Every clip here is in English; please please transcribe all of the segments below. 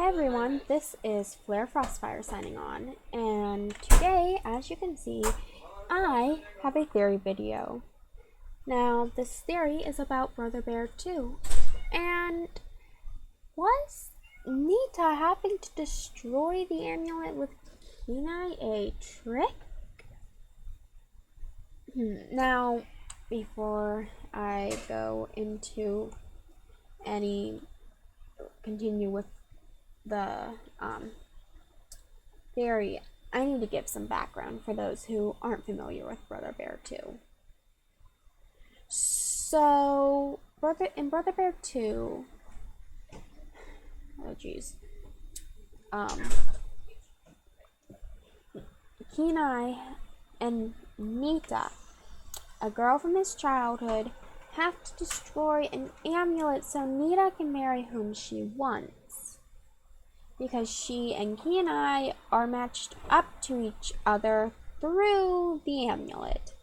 Everyone, this is Flare Frostfire signing on, and today, as you can see, I have a theory video. Now, this theory is about Brother Bear 2, and was Nita having to destroy the amulet with Kenai a trick? Now, before I go into continue with the theory, I need to give some background for those who aren't familiar with Brother Bear 2. So, in Brother Bear 2, oh jeez, Kenai and Nita, a girl from his childhood, have to destroy an amulet so Nita can marry whom she wants. Because she and Kenai are matched up to each other through the amulet.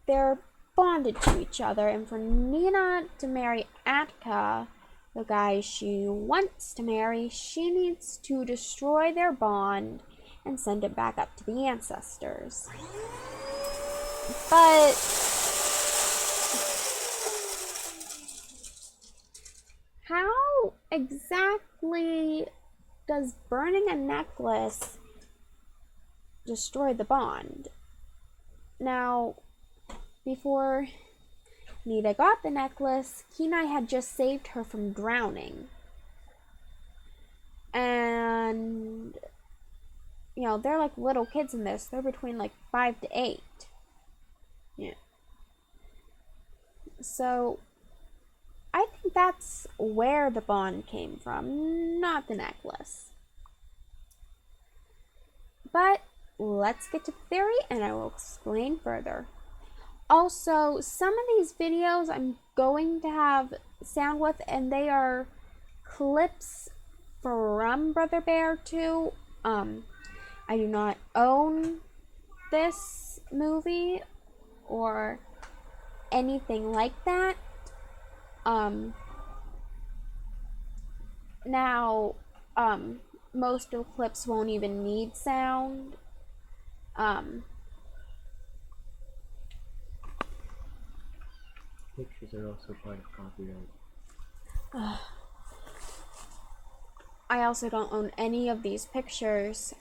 They're bonded to each other, and for Nita to marry Atka, the guy she wants to marry, she needs to destroy their bond and send it back up to the ancestors. But how exactly does burning a necklace destroy the bond? Now, before Nita got the necklace, Kenai had just saved her from drowning. And, you know, they're like little kids in this. They're between like 5 to 8. Yeah. So, I think that's where the bond came from, not the necklace. But let's get to the theory and I will explain further. Also, some of these videos I'm going to have sound with, and they are clips from Brother Bear 2. I do not own this movie or anything like that. Now, most of the clips won't even need sound. Pictures are also part of copyright. I also don't own any of these pictures,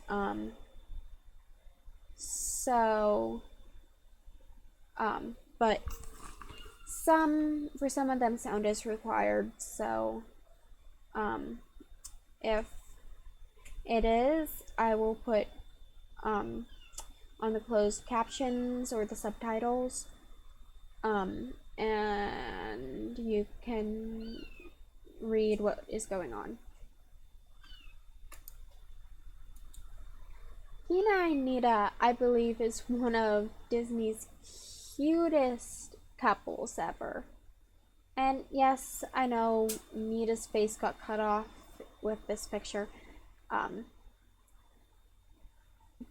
but for some of them sound is required, so, if it is, I will put, on the closed captions or the subtitles, and you can read what is going on. Kenai and Nita, I believe, is one of Disney's cutest couples ever. And yes, I know Nita's face got cut off with this picture.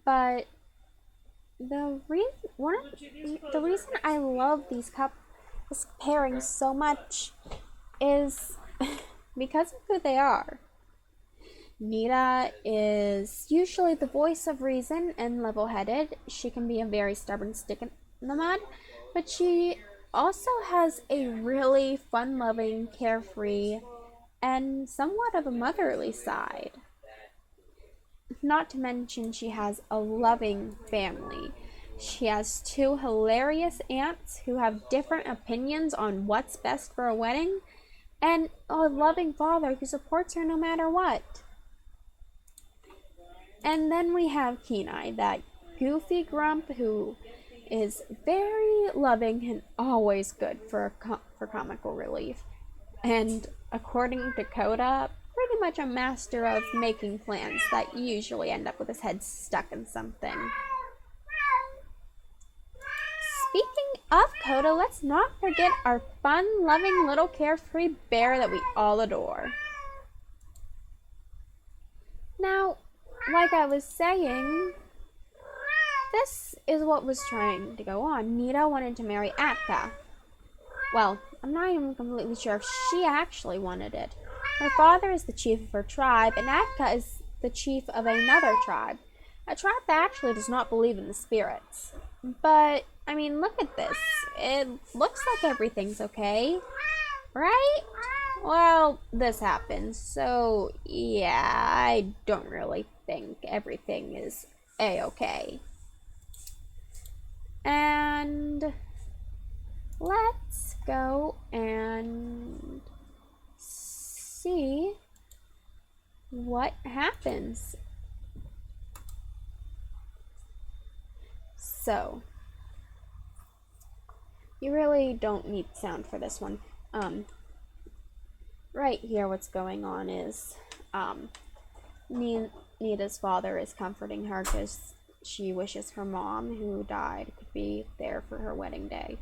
But the reason I love this pairing so much is because of who they are. Nita is usually the voice of reason and level-headed. She can be a very stubborn stick in the mud, but she also has a really fun-loving, carefree, and somewhat of a motherly side. Not to mention she has a loving family. She has 2 hilarious aunts who have different opinions on what's best for a wedding, and a loving father who supports her no matter what. And then we have Kenai, that goofy grump who is very loving and always good for comical relief. And according to Coda, pretty much a master of making plans that usually end up with his head stuck in something. Speaking of Coda, let's not forget our fun-loving little carefree bear that we all adore. Now, like I was saying, this is what was trying to go on. Nita wanted to marry Atka. Well, I'm not even completely sure if she actually wanted it. Her father is the chief of her tribe, and Atka is the chief of another tribe. A tribe that actually does not believe in the spirits. But, I mean, look at this. It looks like everything's okay, right? Well, this happens, so yeah, I don't really think everything is a-okay. And let's go and see what happens. So, you really don't need sound for this one. Right here, what's going on is, Nita's father is comforting her because she wishes her mom, who died, could be there for her wedding day.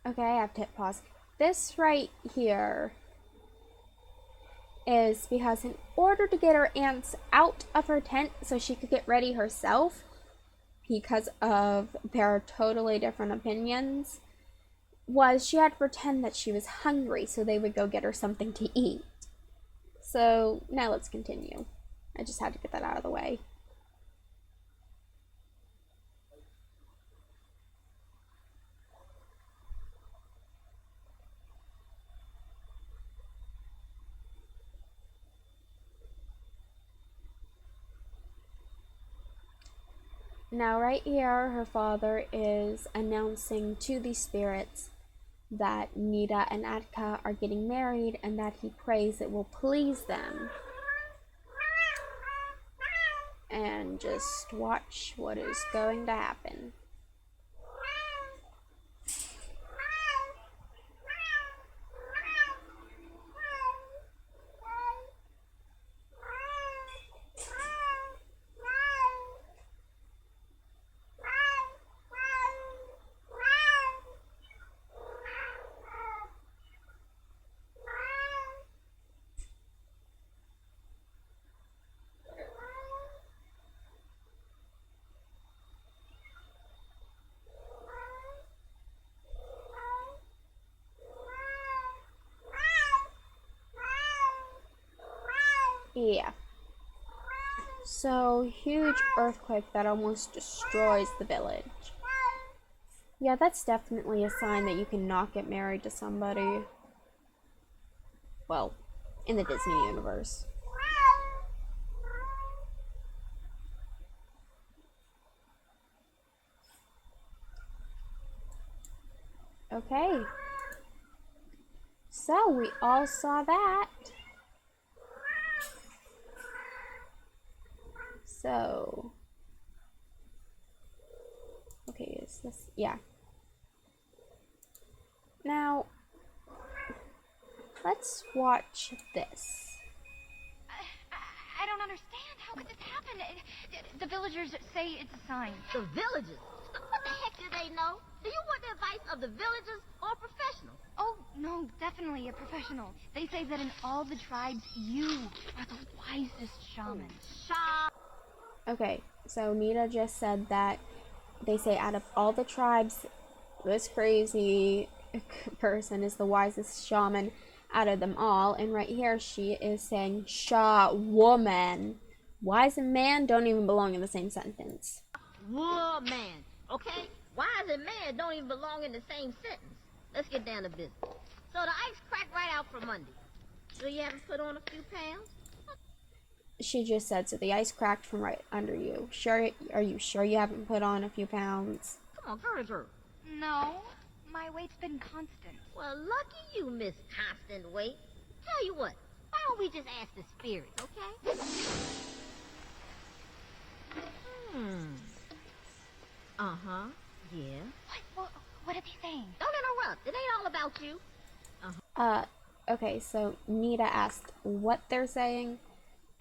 Okay, I have to hit pause. This right here is because in order to get her aunts out of her tent so she could get ready herself, because of their totally different opinions, was she had to pretend that she was hungry so they would go get her something to eat. So now let's continue. I just had to get that out of the way. Now, right here, her father is announcing to the spirits that Nita and Atka are getting married and that he prays it will please them. And just watch what is going to happen. Yeah. So, huge earthquake that almost destroys the village. Yeah, that's definitely a sign that you cannot get married to somebody. Well, in the Disney universe. Okay. So, we all saw that. So, okay, is this, yeah. Now, let's watch this. I don't understand. How could this happen? The villagers say it's a sign. The villagers? What the heck do they know? Do you want the advice of the villagers or professionals? Oh, no, definitely a professional. They say that in all the tribes, you are the wisest shaman. Okay, so Nita just said that they say out of all the tribes, this crazy person is the wisest shaman out of them all. And right here, she is saying Shaw woman. Wise and man don't even belong in the same sentence. Woman, okay? Wise and man don't even belong in the same sentence. Let's get down to business. So the ice cracked right out for Monday. So you haven't put on a few pounds? She just said, so the ice cracked from right under you. Sure, are you sure you haven't put on a few pounds? Come on, girl to girl. No, my weight's been constant. Well, lucky you, Miss Constant Weight. Tell you what, why don't we just ask the spirits, okay? Uh-huh, yeah. What are they saying? Don't interrupt. It ain't all about you. Okay, so Nita asked what they're saying,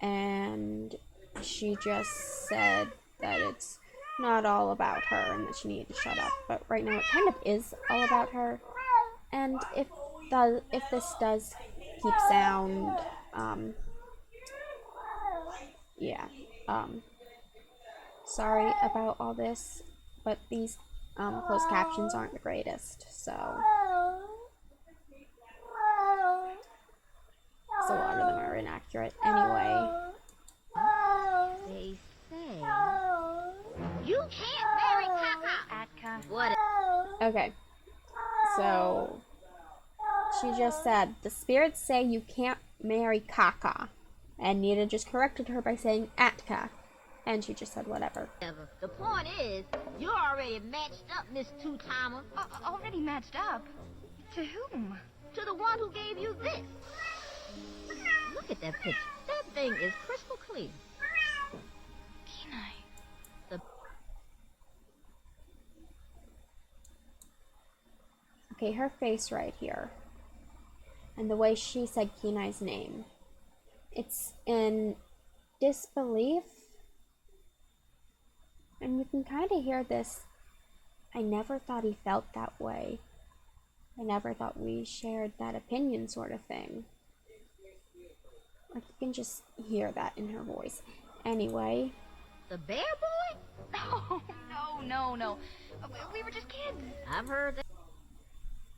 and she just said that it's not all about her and that she needed to shut up. But right now it kind of is all about her. And if this does keep sound, yeah, sorry about all this, but these closed captions aren't the greatest, so a lot of them are inaccurate anyway. They say you can't marry Kaa Kaa. Atka. What? Okay, so she just said the spirits say you can't marry Kaa Kaa, and Nita just corrected her by saying Atka, and she just said whatever. The point is, you're already matched up, Miss Two-Timer. Already matched up? To whom? To the one who gave you this. Look at that picture. That thing is crystal clear. Kenai. Okay, her face right here, and the way she said Kenai's name. It's in disbelief. And you can kind of hear this. I never thought he felt that way. I never thought we shared that opinion, sort of thing. Like, you can just hear that in her voice. Anyway. The bear boy? No. We were just kids. I've heard that.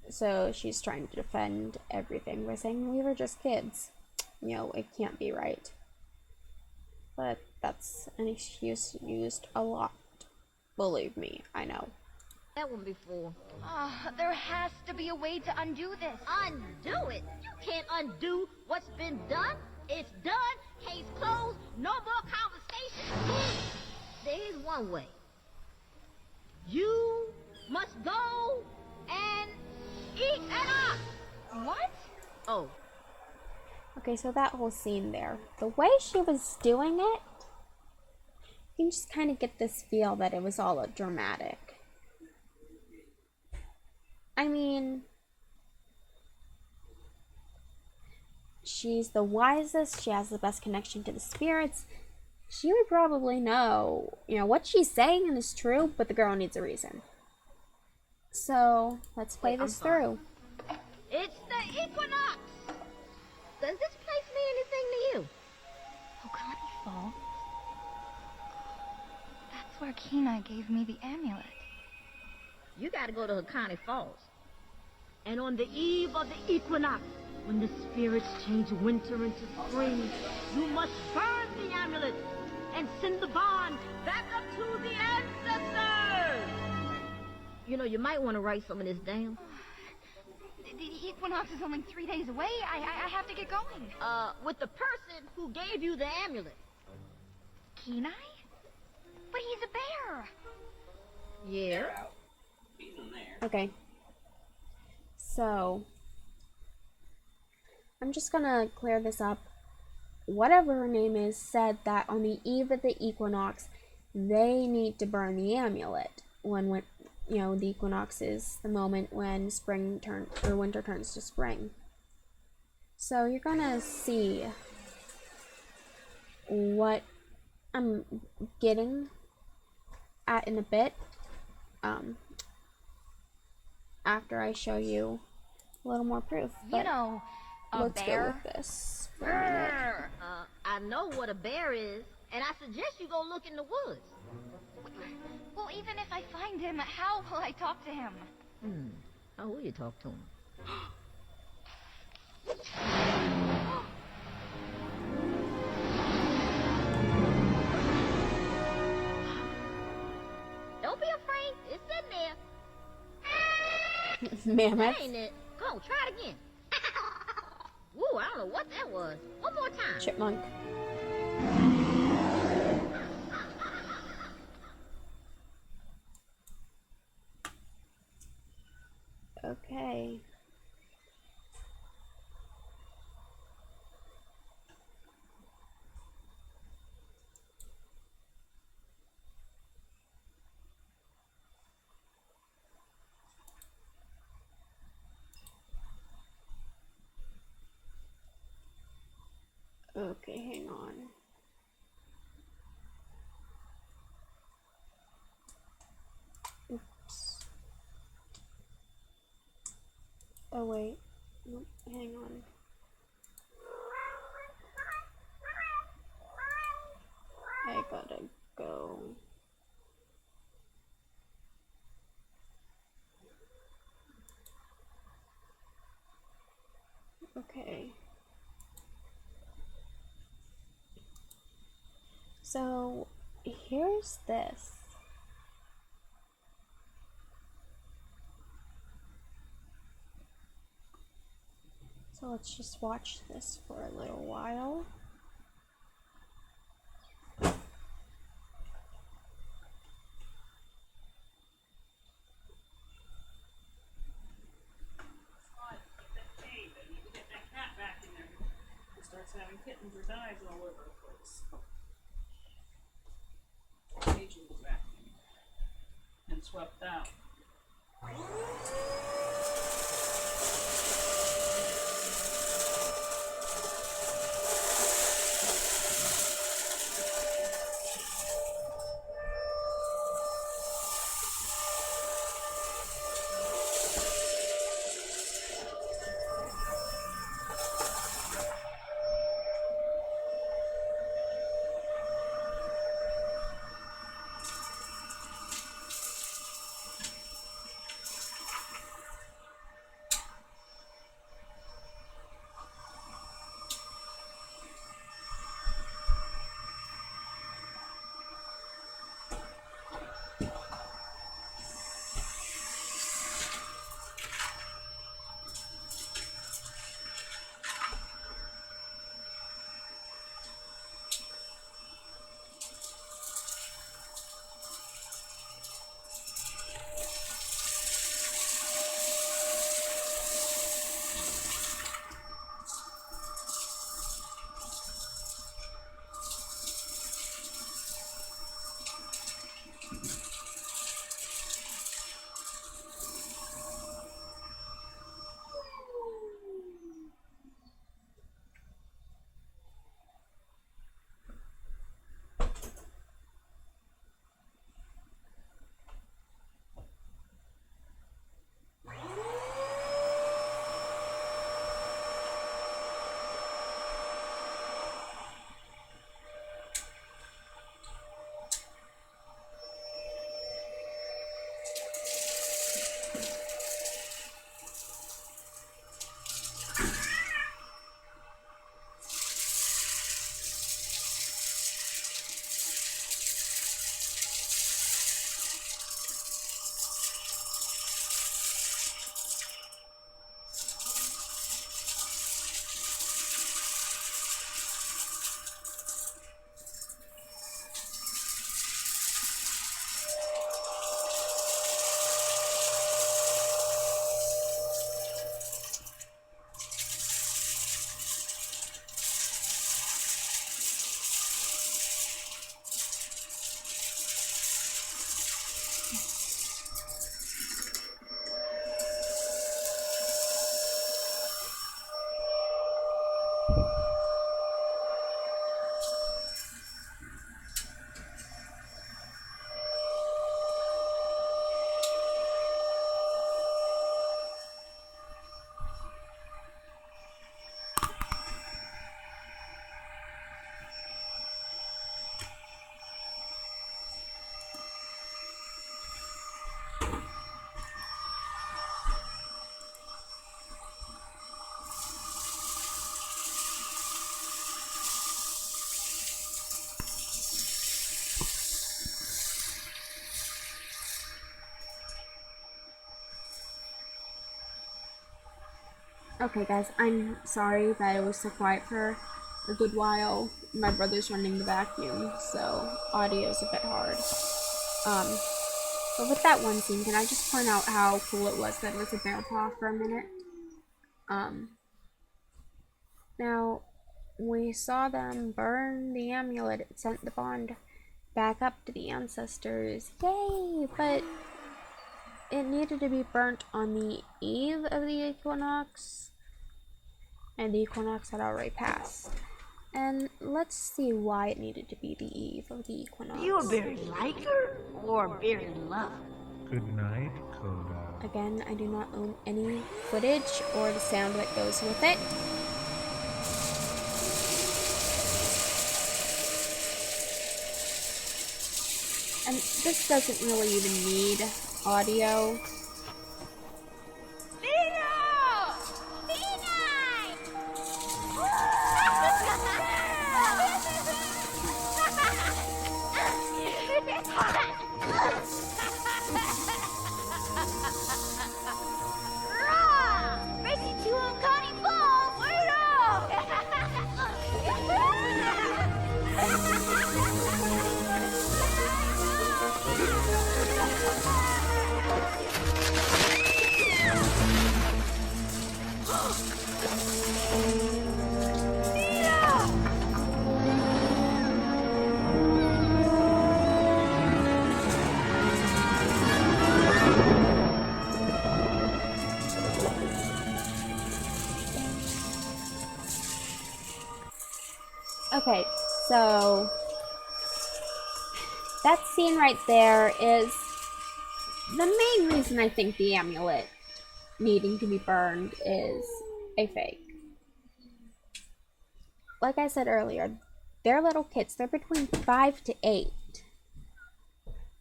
So she's trying to defend everything by saying we were just kids. You know, it can't be right. But that's an excuse used a lot. Believe me, I know. That one before. There has to be a way to undo this. Undo it? You can't undo what's been done. It's done. Case closed. No more conversation. There's one way. You must go and eat an ox. What? Oh. Okay, so that whole scene there, the way she was doing it, you can just kind of get this feel that it was all a dramatic. I mean, she's the wisest, she has the best connection to the spirits. She would probably know, you know, what she's saying is true, but the girl needs a reason. So, let's play this through. It's the equinox. Does this place mean anything to you? Okani Falls? That's where Kenai gave me the amulet. You gotta go to Hakani Falls. And on the eve of the equinox, when the spirits change winter into spring, you must burn the amulet and send the bond back up to the ancestors. You know, you might want to write some of this down. The equinox is only 3 days away. I have to get going. With the person who gave you the amulet. Kenai? But he's a bear. Yeah. Okay. So, I'm just gonna clear this up. Whatever her name is said that on the eve of the equinox, they need to burn the amulet. When you know, the equinox is the moment when winter turns to spring. So you're gonna see what I'm getting at in a bit. After I show you a little more proof. You know, a let's bear. go with this for a minute. I know what a bear is, and I suggest you go look in the woods. Well, even if I find him, how will I talk to him? How will you talk to him? Don't be afraid. It's in there. Mammoth. That ain't it. Go, try it again. Woo, I don't know what that was. One more time. Chipmunk. Okay. Okay, hang on. Oh wait, nope, hang on. I gotta go. Okay. So, here's this. So let's just watch this for a little while. Starts having kittens or dies all over the place. Agent was vacuumed and swept out. Okay guys, I'm sorry that it was so quiet for a good while. My brother's running the vacuum, so audio is a bit hard. But with that one scene, can I just point out how cool it was that it was a bear paw for a minute? Now, we saw them burn the amulet. It sent the bond back up to the ancestors. Yay! But it needed to be burnt on the eve of the equinox, and the equinox had already passed. And let's see why it needed to be the eve of the equinox. You're buried like her or buried love? Good night, Coda. Again, I do not own any footage or the sound that goes with it. And this doesn't really even need audio. Okay, so that scene right there is the main reason I think the amulet needing to be burned is a fake. Like I said earlier, they're little kids. They're between 5 to 8.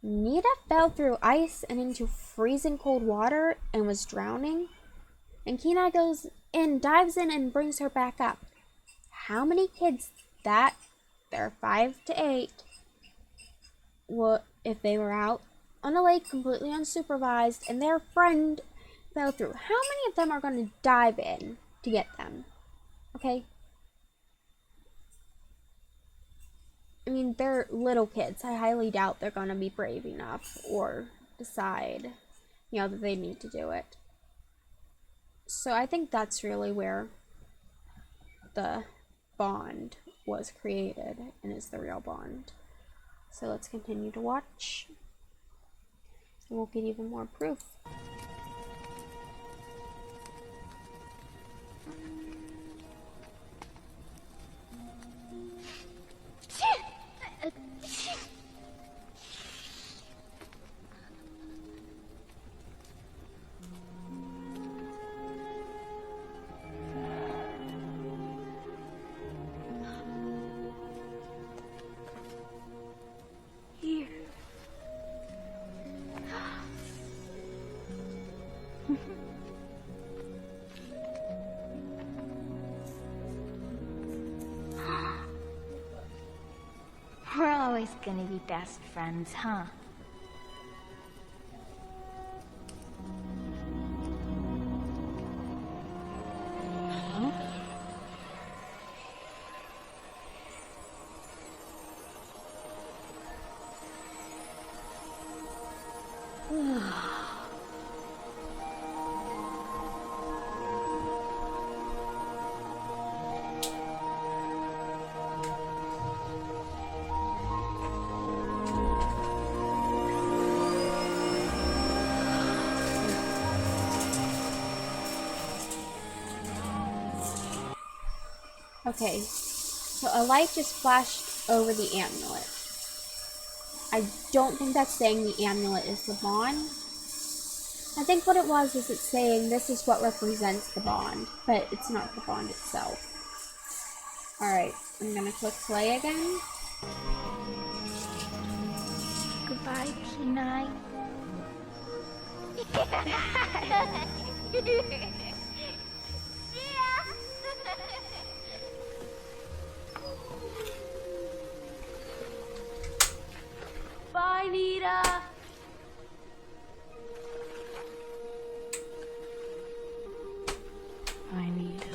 Nita fell through ice and into freezing cold water and was drowning. And Kaa Kaa goes in, dives in, and brings her back up. How many kids that they're 5 to 8 would, if they were out on a lake completely unsupervised and their friend fell through, how many of them are going to dive in to get them? Okay? I mean, they're little kids. I highly doubt they're going to be brave enough or decide, that they need to do it. So I think that's really where the bond was created and is the real bond. So let's continue to watch. And we'll get even more proof. We're always gonna be best friends, huh? Okay, so a light just flashed over the amulet. I don't think that's saying the amulet is the bond. I think what it was is it's saying this is what represents the bond, but it's not the bond itself. Alright, I'm gonna click play again. Goodbye, Kenai. Bye, Nita. Bye, Nita.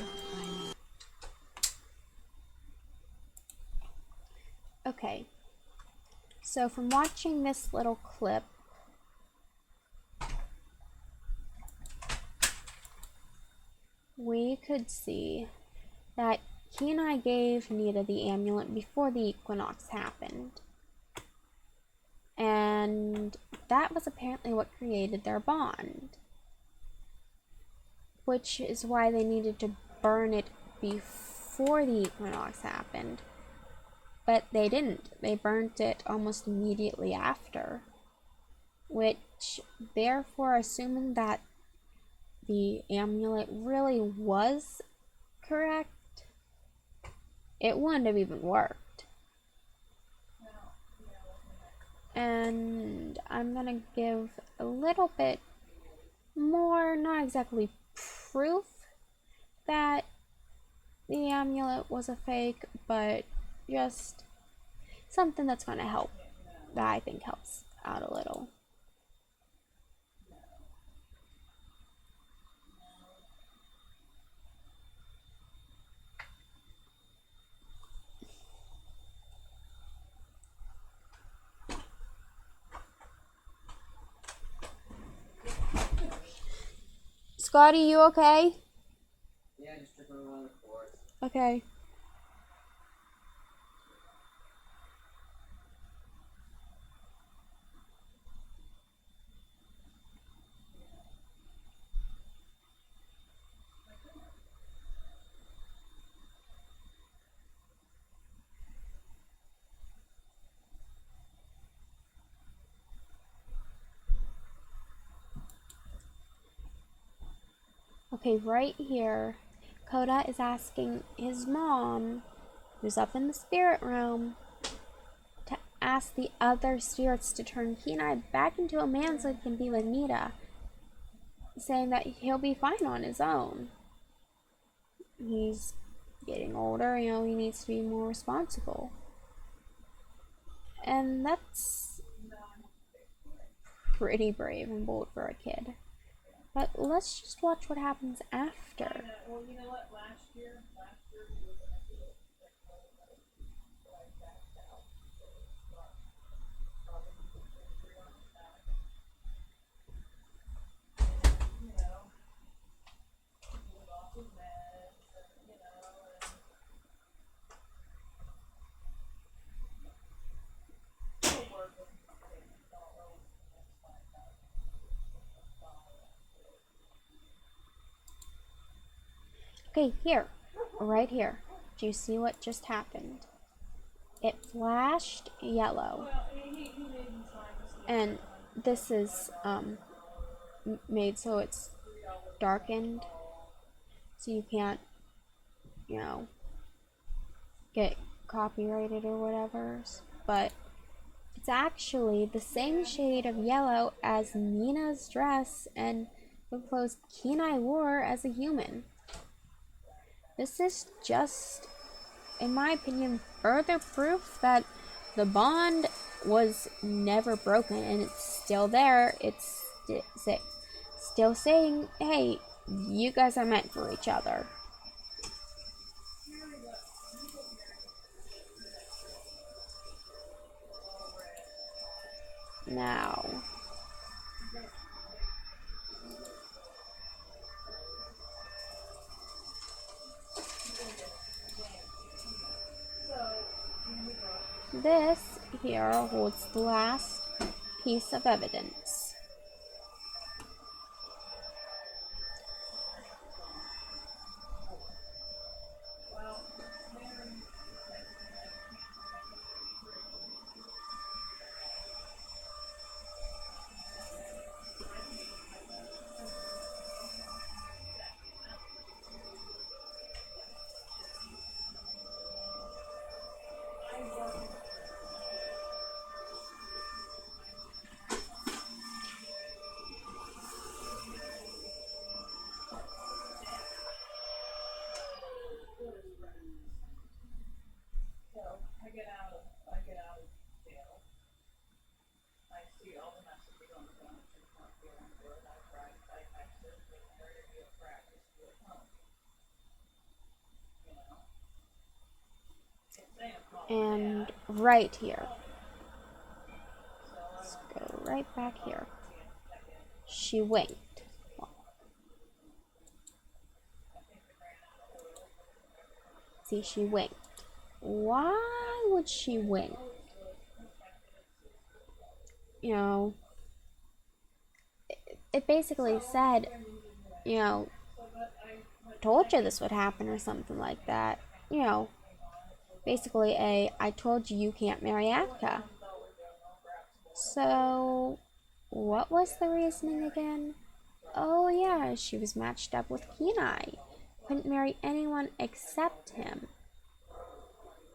Okay, so from watching this little clip, we could see that Kaa Kaa gave Nita the amulet before the equinox happened. And that was apparently what created their bond. Which is why they needed to burn it before the equinox happened. But they didn't. They burnt it almost immediately after. which therefore assuming that the amulet really was correct, it wouldn't have even worked. And I'm gonna give a little bit more, not exactly proof that the amulet was a fake, but just something that's gonna help, that I think helps out a little. Scotty, you okay? Yeah, just tripping around the course. Okay. Okay, right here, Koda is asking his mom, who's up in the spirit realm, to ask the other spirits to turn Kenai back into a man so he can be with Nita, saying that he'll be fine on his own. He's getting older, you know, he needs to be more responsible. And that's pretty brave and bold for a kid. But let's just watch what happens after. Well, you know what? Last year Okay, here. Right here. Do you see what just happened? It flashed yellow. And this is made so it's darkened, so you can't, you know, get copyrighted or whatever. But it's actually the same shade of yellow as Nina's dress and the clothes Kenai wore as a human. This is just, in my opinion, further proof that the bond was never broken and it's still there. It's still saying, hey, you guys are meant for each other. Now, this here holds the last piece of evidence. I get out of jail. I see all the messages on the phone. It's not feeling good. I said, there to be a practice to at home. You know? And right here. Let's go right back here. She winked. See, she winked. Why would she wink? You know, it basically said, you know, told you this would happen or something like that. You know, basically I told you you can't marry Atka. So what was the reasoning again? Oh yeah, she was matched up with Kenai. Couldn't marry anyone except him.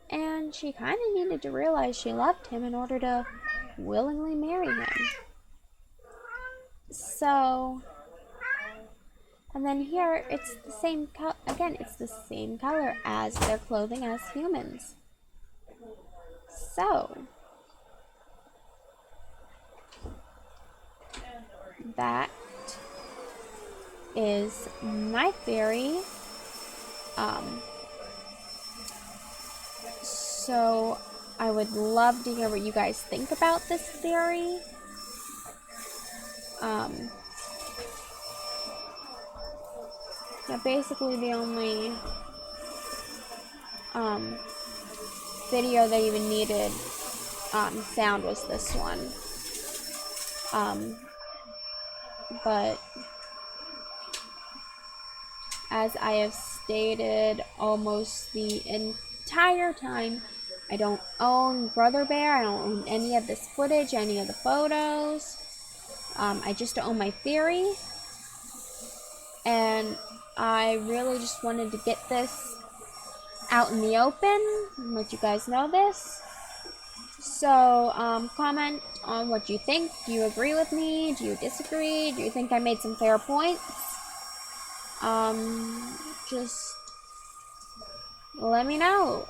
And she kind of needed to realize she loved him in order to willingly marry him. So, and then here it's the same again, it's the same color as their clothing as humans. So, that is my theory. So I would love to hear what you guys think about this theory. Yeah, basically the only video that even needed sound was this one. But as I have stated almost the entire time, I don't own Brother Bear. I don't own any of this footage, any of the photos. I just own my theory. And I really just wanted to get this out in the open and let you guys know this. So, comment on what you think. Do you agree with me? Do you disagree? Do you think I made some fair points? Just let me know.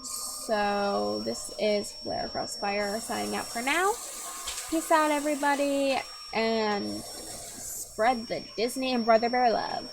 So, this is Flare Crossfire signing out for now. Peace out, everybody, and spread the Disney and Brother Bear love.